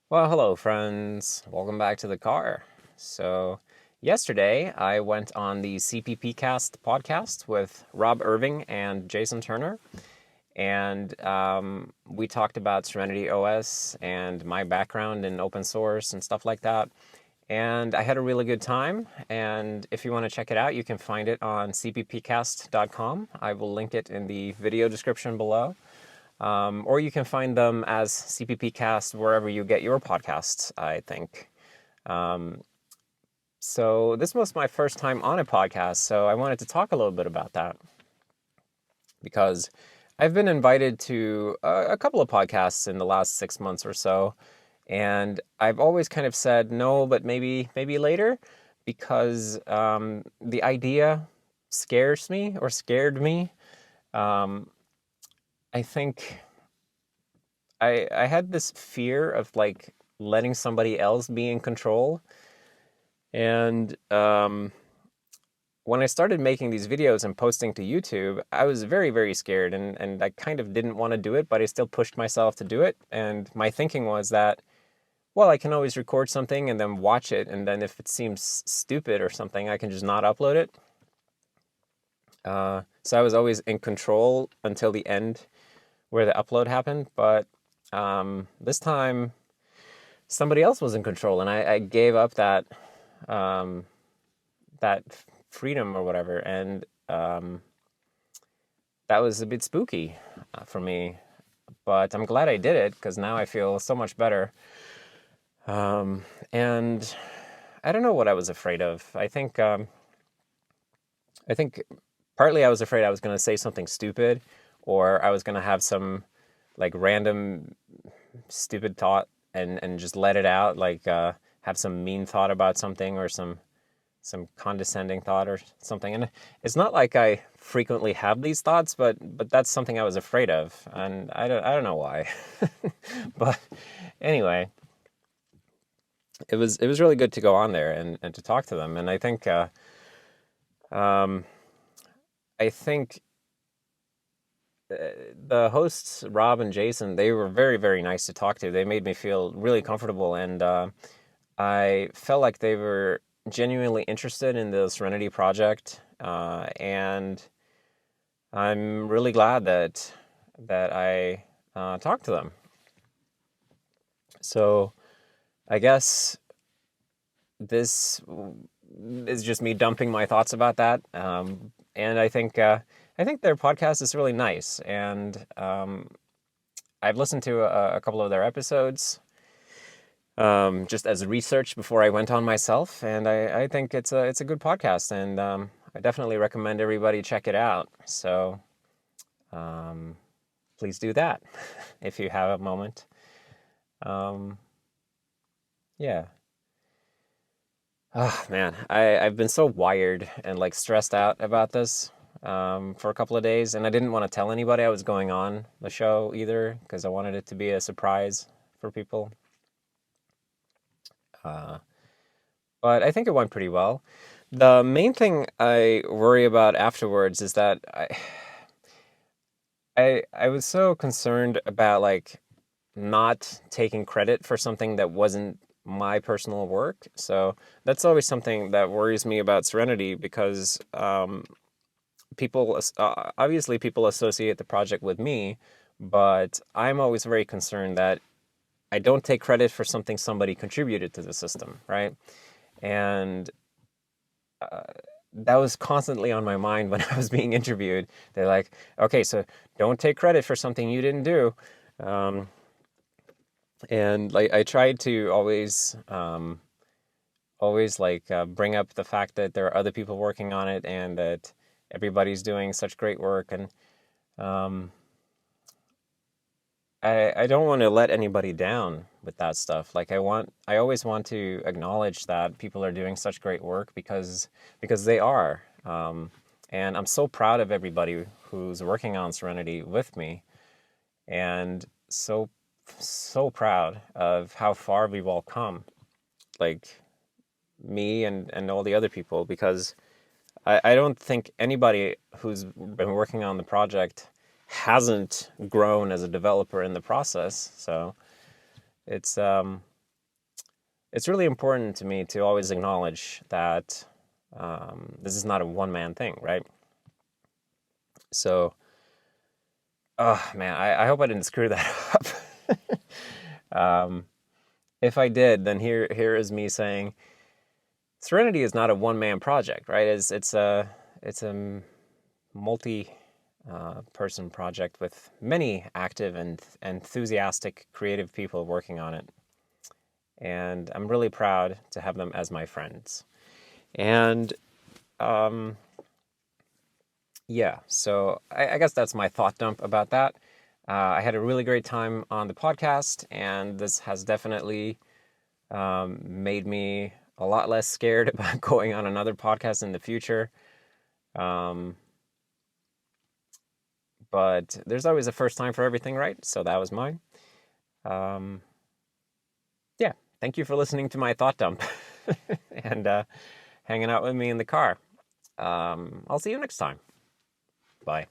Well, hello, friends. Welcome back to the car. So, yesterday I went on the CppCast podcast with Rob Irving and Jason Turner, and we talked about Serenity OS and my background in open source and stuff like that. And I had a really good time. And if you want to check it out, you can find it on cppcast.com. I will link it in the video description below. Or you can find them as CppCast wherever you get your podcasts, I think. So this was my first time on a podcast, so I wanted to talk a little bit about that because I've been invited to a couple of podcasts in the last 6 months or so, and I've always kind of said no, but maybe later, because the idea scares me or scared me. Um, I think I had this fear of like letting somebody else be in control. And when I started making these videos and posting to YouTube, I was very, very scared, and I kind of didn't want to do it, but I still pushed myself to do it. And my thinking was that, well, I can always record something and then watch it, and then if it seems stupid or something, I can just not upload it. So I was always in control until the end where the upload happened, but this time somebody else was in control, and I gave up um, that freedom or whatever, and that was a bit spooky for me. But I'm glad I did it because now I feel so much better. And I don't know what I was afraid of. I think partly I was afraid I was going to say something stupid, or I was going to have some like random stupid thought and just let it out, like have some mean thought about something or some condescending thought or something. And it's not like I frequently have these thoughts, but that's something I was afraid of, and I don't know why. But anyway, it was really good to go on there and to talk to them. And um, I think the hosts, Rob and Jason, they were very, very nice to talk to. They made me feel really comfortable, and I felt like they were genuinely interested in the Serenity project, and I'm really glad that I talked to them. So I guess this is just me dumping my thoughts about that, and I think their podcast is really nice, and I've listened to a couple of their episodes just as research before I went on myself, and I think it's a good podcast, and I definitely recommend everybody check it out. So um, please do that if you have a moment. Um, yeah. Oh man, I've been so wired and like stressed out about this for a couple of days, and I didn't want to tell anybody I was going on the show either because I wanted it to be a surprise for people. Uh, but I think it went pretty well. The main thing I worry about afterwards is that I was so concerned about like not taking credit for something that wasn't my personal work. So that's always something that worries me about Serenity because obviously people associate the project with me, but I'm always very concerned that I don't take credit for something somebody contributed to the system, right? And that was constantly on my mind when I was being interviewed. They're like, okay, so don't take credit for something you didn't do. Um, and like I tried to always like bring up the fact that there are other people working on it and that everybody's doing such great work. And um, I don't want to let anybody down with that stuff. Like I always want to acknowledge that people are doing such great work because they are. And I'm so proud of everybody who's working on Serenity with me, and so proud of how far we've all come. Like me and all the other people, because I don't think anybody who's been working on the project hasn't grown as a developer in the process. So it's it's really important to me to always acknowledge that this is not a one-man thing, right? So, oh man, I hope I didn't screw that up. If I did, then here is me saying Serenity is not a one-man project, right? It's a multi person project with many active and enthusiastic creative people working on it. And I'm really proud to have them as my friends. And yeah, so I guess that's my thought dump about that. I had a really great time on the podcast, and this has definitely made me a lot less scared about going on another podcast in the future. But there's always a first time for everything, right? So that was mine. Yeah, thank you for listening to my thought dump and hanging out with me in the car. I'll see you next time. Bye.